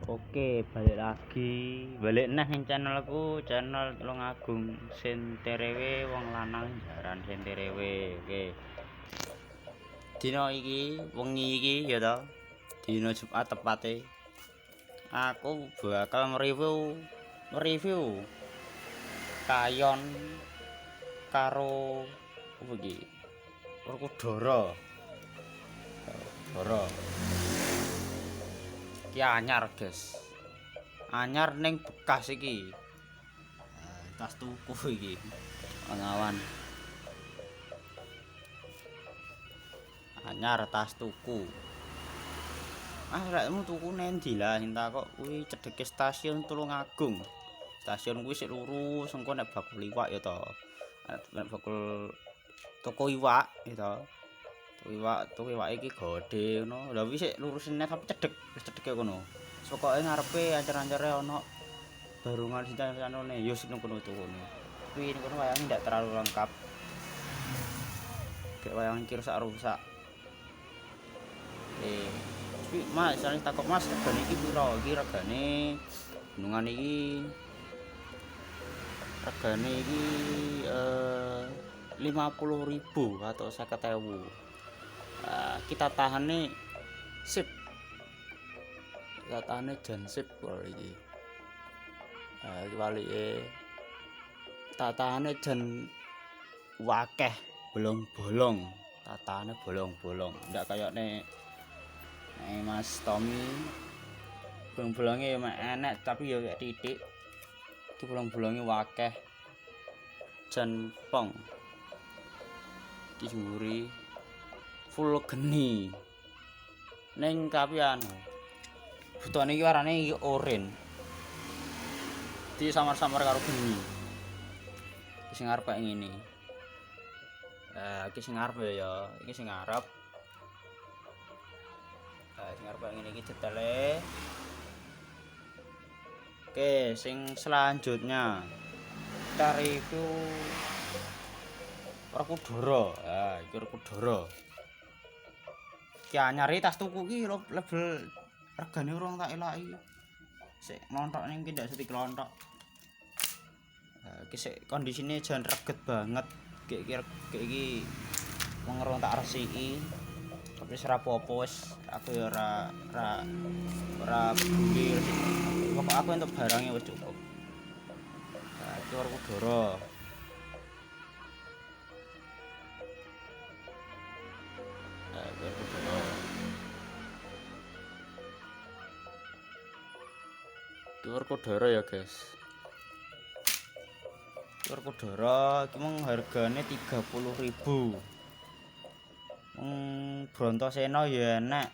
Oke, balik neh ning channelku, channel Tulungagung Senterewe wong lanang jaran Senterewe. Oke. Dina iki, wengi iki ya to. Dina Jumat tepate. Aku bakal nge-review kayon karo apa iki? Werkudara. Iki anyar, guys. Anyar ning bekas iki. Tas tuku iki. Ngawan. Anyar tas tuku. Rekmu tuku nendi lah sing takok kuwi cedheke stasiun Tulungagung. Stasiun kuwi sik lurus engko nek bakul iwak ya to. Nek bakul toko iwak ya to. Toko iwak iki gede ngono. Lah wis sik lurusin nek tapi cedheke kono. Pokoke ngarepe ancer-ancere ana barungan sinten-sintenane ya sing kono tukune. Kuwi kono wayange ndak terlalu lengkap. Kayak wayang iki rusak-rusak. Tapi Mas, soalnya takut Mas, regane iki piro? Iki regane gunungan iki regane iki 50.000 atau 50.000. Kita tahane sip. Kita tahane jan sip kok iki. Iki walike tatahane jan wakeh bolong-bolong. Tatahane bolong-bolong. Ndak kayakne Mas Tommy bolong-bolonge ya enek tapi ya kayak titik. Iki bolong-bolonge wakeh. Jan pong. Iki juri full geni. Ning tapi anu. Butone iki warnane iki oren. Di samar-samar karo geni. Iki sing arep kaya ngene. Iki sing arep ya, iki sing arep. Sing arep kaya ngene iki detale. Oke, sing selanjutnya kita review Werkudara. Iki Werkudara. Ki anyar tas tuku iki level regane urung tak elaki. Sik nontok ning iki ndak setik lontok. Iki sik kondisine jan reget banget. Kayak iki wong urung tak resiki. Tapi ora apa-apa wis aku ya ora buli. Pokok aku entuk barangnya wis cukup. Iki Werkudara. Iki Werkudara ya, guys. Werkudara iki mung hargane 30.000. Brontosena ya enek.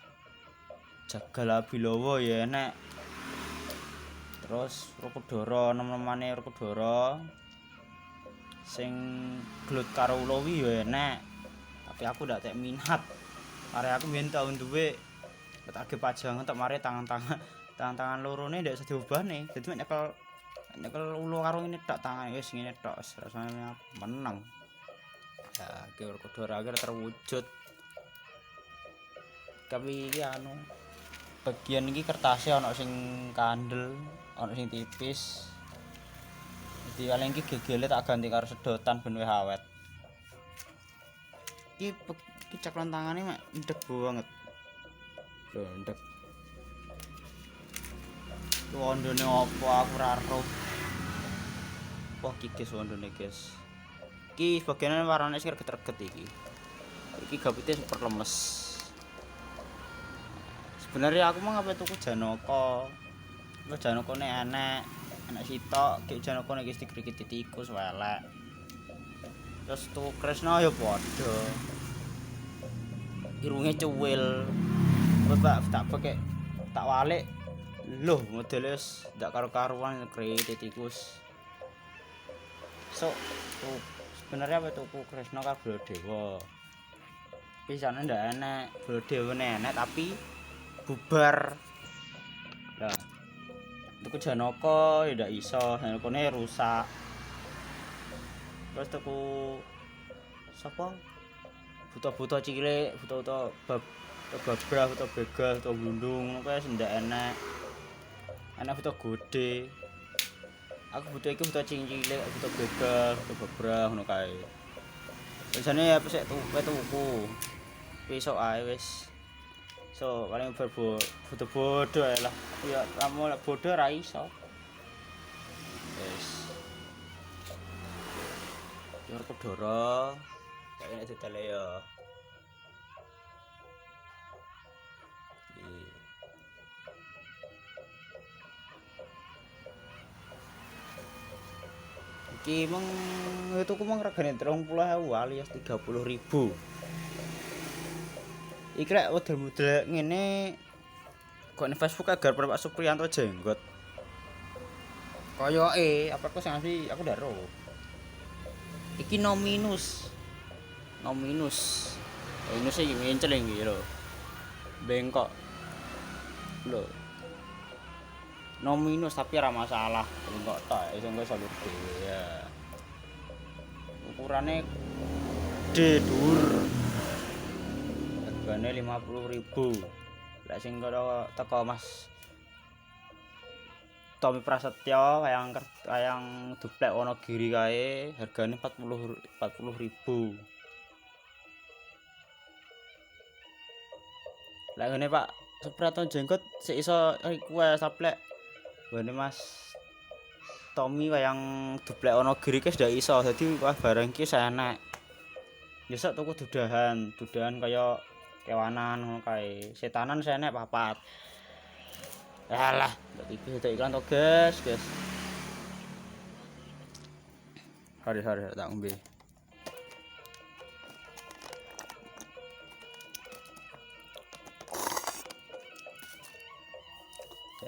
Jagal Abilawa ya enek. Terus Werkudara nem-nemane Werkudara sing gelut karo Ulowi ya enek. Tapi aku ndak tek minat. Mare aku mbiyen tau duwe tak pajangan tak mare tangan lorone ndak iso diubahne. Dadi mek nyekel ulo karo ngene tok tangan wis ngene tok rasane meneng. Ya, iki Werkudara akhir terwujud. Tapi iki anu bagian iki kertasnya ana sing kandel, ana sing tipis. Jadi paling iki gegele tak ganti karo sedotan ben wis awet. Iki ceklan tangane mek ndek banget. Lho, ndek. Wondone opo aku ora roh. Wah, iki guys wondone, guys. Iki bagiane warnane sing reget-reget iki. Iki gapite super lemes. Sebenarnya aku mau ngapain tuku Janaka. Terus Janakane enek sitok, ki Janakane iki dikrikit tikus welek. Terus tuku Kresna ya padha. Irunge cuwil. Terus tak pakai tak walik. Loh, modele wis ndak karo-karuan krikit tikus. So, sebenarnya apa tuku Kresna karo Baladewa. Pisane ndak enek, Baladewa enek tapi bubar. Lah. Tuku Janaka ya ndak iso, Janakane rusak. Terus tuku sapa? Buta-buta cilik, buta-buta babra, buta begal, buta bundung, ngono kuwi wis ndak enek. Ana foto gede. Aku butuh iki foto cilik, foto begal, foto bebrah ngono kae. Biasane ya sik tuku. Besok ae wis. So, paling foto bodoh ae lah. Ya kamu lek bodoh ra iso. Wis. Yo pedoro. Kayak nek didale ya. Iki meng tuku meng regane 30.000 alias 30.000. Iki lek model-model ngene kok ning Facebook agar Pak Supriyanto jenggot. Koyoke apa kok sing asli aku ndak ero. Iki nominus. Nominus. Nominus iki mencel iki lho. Bengkok. Lho. Nominus tapi ora masalah, bengkok tok iso salur dhewe ya. Ukurane gede dhuwur. Hargane 50.000. Lek sing teko Mas Tommy Prasetyo yang duplek Wonogiri kae hargane 40.000. Lek ngene Pak Supriyanto jenggot sik iso request saplek. Ngene Mas Tommy wayang duplek Wonogiri ki sudah iso. Dadi wah barang ki enak. Besok tuku dudahan kaya kewanan ngono kae. Setanan enek 4. Alah, ndak iki iklan to, guys. Hari tak ngombe.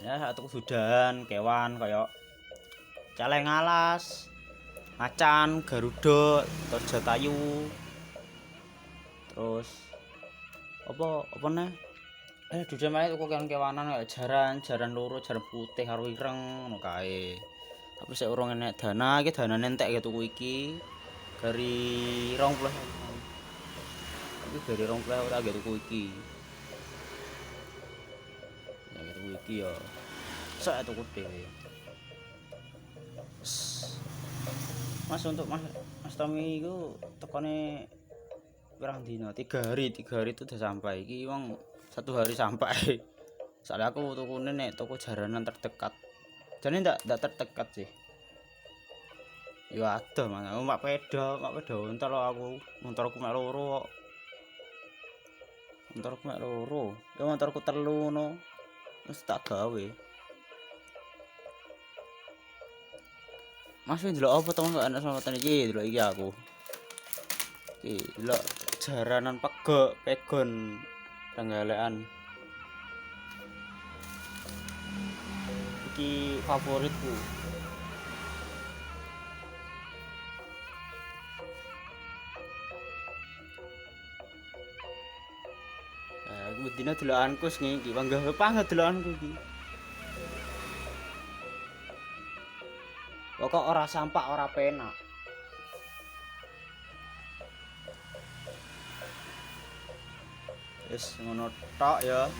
Ya tuku dudahan kewan kaya celeng alas, macan, garuda, jatayu. Terus apa neh? Dudahan malah tuku kewan-kewanan kaya jaran loro, jaran putih karo ireng ngono kae. Tapi sik urung enek dana, iki danane entek ya tuku iki. Dari 20. Iki dari 20 tak tuku iki. Ya tuku iki ya. Sak tuku dhewe. Mas untuk Mas Tommy iku tekone pirang dino? 3 hari itu udah sampai. Iki wong 1 hari sampai. Soalnya aku tukune nek toko jaranan terdekat. Jane ndak terdekat sih. Ya ada Mas. Aku mak peda untel aku. Motorku mek loro kok. Ya motorku 3 ngono. Wis tak gawe. Mas ndelok apa to Mas ana sampeyan iki ndelok iki aku. Iki ndelok jaranan pegon tenggalekan. Iki favoritku. Aku dina delokanku sing iki, panggah delokanku iki. Pokok ora sampah, ora penak. Wis ngono tok ya.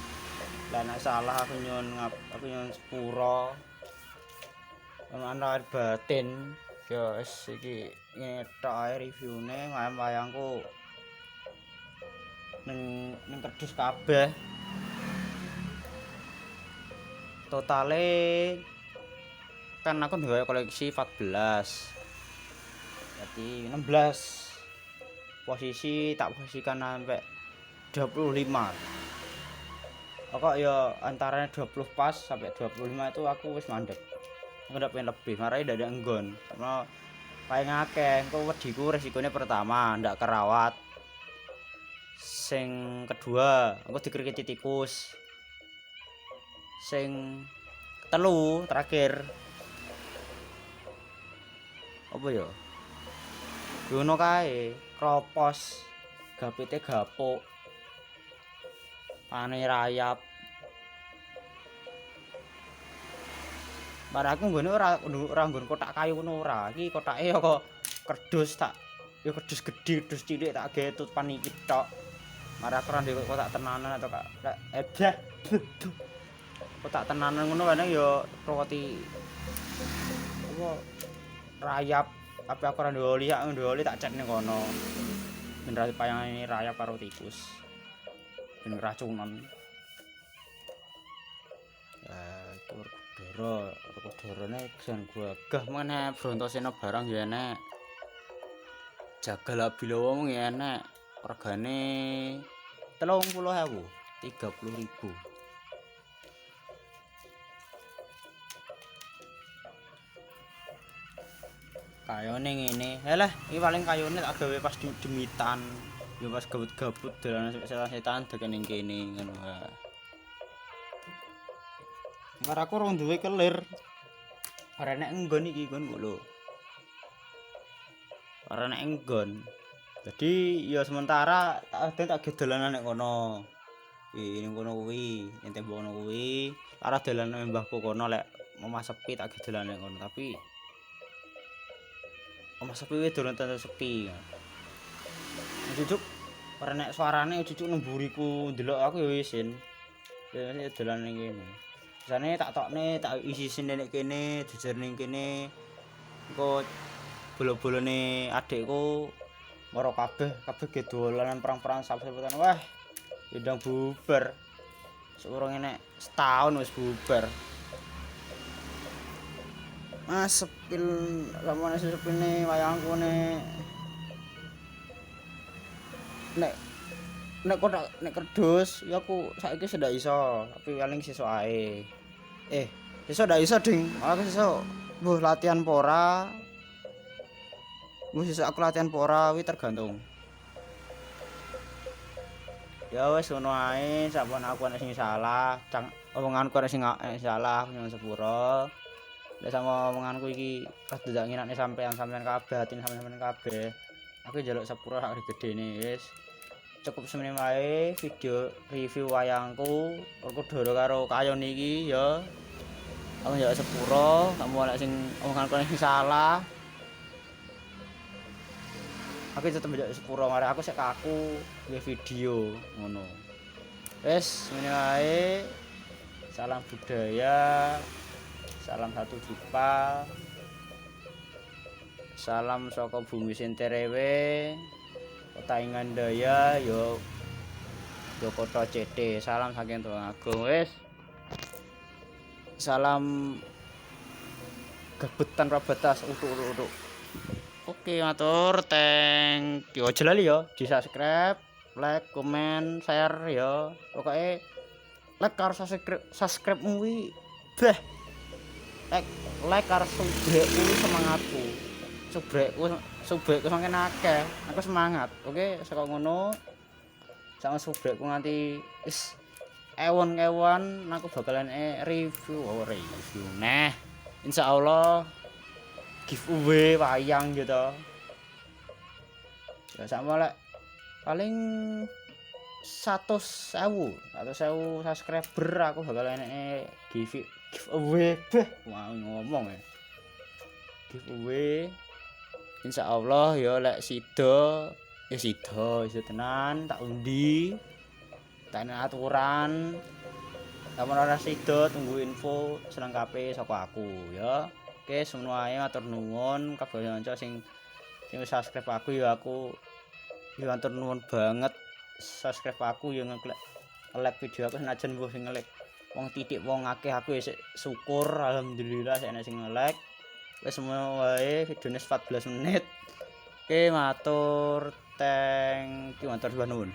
Lah nek salah aku nyuwun sepura. Ana batin. Ya wis iki ngene tok ae reviewne wayangku. Ning kerdus kabeh. Totale kan aku duwe koleksi 14. Jadi 16. Posisi tak posisikan sampai 25. Pokok ya antaranya 20 pas sampai 25 itu aku wis mandek. Aku ndak pengen lebih, marai ndak ada enggon. Karena paling akeh engko wediku resikonya pertama ndak kerawat. Sing kedua, aku dikrikiti tikus. Sing telu terakhir apa ya? Ngono kae, kropos, gapite gapuk. Pane rayap. Bar aku nggone ora nggon kotak kayu ngono ora. Iki kotake ya kok kerdus kerdus gedhe, kerdus cilik tak gawe tutupan iki tok. Mar aku ora ndek kotak tenanan atau kak ebah. kok tak tenanan ngono kadang ya roti apa rayap tapi aku ora duwe oli tak cek ning kono ben ra payangane rayap karo tikus ben racunan ya itu Werkudara jan gagah meneh Brontosena barang ya enek Jagal Abilawa mung ya enek regane 30.000 30.000 kayone ngene halah iki paling kayone tak gawe pas demitan ya pas gabut-gabut dolanan setan-setan dek ning kene ngono wae Mar aku ora duwe kelir ora nek enggon iki nggon lho ora nek enggon jadi ya sementara tak dolanan nek kono ning kono kuwi ning tembok kono kuwi arah dolanan mbahku kono lek omah sepi tak dolanan nek kono tapi omah sepi wis dolan tenan sepi jujuk ora nek suarane jujuk nemburiku ndelok aku ya isin ya dolan ning kene biasane tak tokne tak isi-isine nek kene jejer ning kene engko bolo-bolone adikku moro kabeh ge dolanan perang-perang sapi-sapian wah ndang bubar seurung enek setahun wis bubar sepil lamane sepine wayangku nek kotak nek kerdus ya aku saiki sudah iso tapi paling sesuk ae sesuk ndak iso ding aku sesuk mbuh latihan apa ora sesuk aku latihan apa ora kuwi tergantung ya wis ngono ae sampun aku nek sing salah omonganku nek sing salah aku nyuwun sepuro lek sama omonganku iki rada nginakne sampean kabeh atine sampean kabeh aku njaluk sepuro sak gedene wis cukup semene wae video review wayangku Werkudara karo Kayon iki ya aku njaluk sepuro kamu nek sing omonganku sing salah aku tetep njaluk sepuro mare aku sik kaku nge video ngono wis semene wae salam budaya salam satu Dipa salam saka bumi Senterewe Kota Ingandaya yo Kota CD salam saking Tulungagung wis salam gebetan rabatas untuk oke matur thank you aja lali ya di subscribe like comment share ya pokoknya like karo subscribe kuwi beh like karo subrekku semangatku subrekku saking akeh aku semangat oke saka ngono sama subrekku nganti wis ewon-ewon aku bakalan review nah insyaallah giveaway wayang gitu ya sama lek paling 100.000 subscriber aku bakalan giveaway mau ngomong ya giveaway insyaallah ya lek sida tenan tak undi tak aturan lamun ora sida tunggu info selengkape saka aku ya oke semua ae matur nuwun kabeh kanca sing subscribe aku ya matur nuwun banget subscribe aku ya nge-like video aku senajan mbuh sing nge-like wong titik wong akeh aku ya syukur alhamdulillah sik enek sing nge-like wis semua wae videone 14 menit oke matur thank you matur nuwun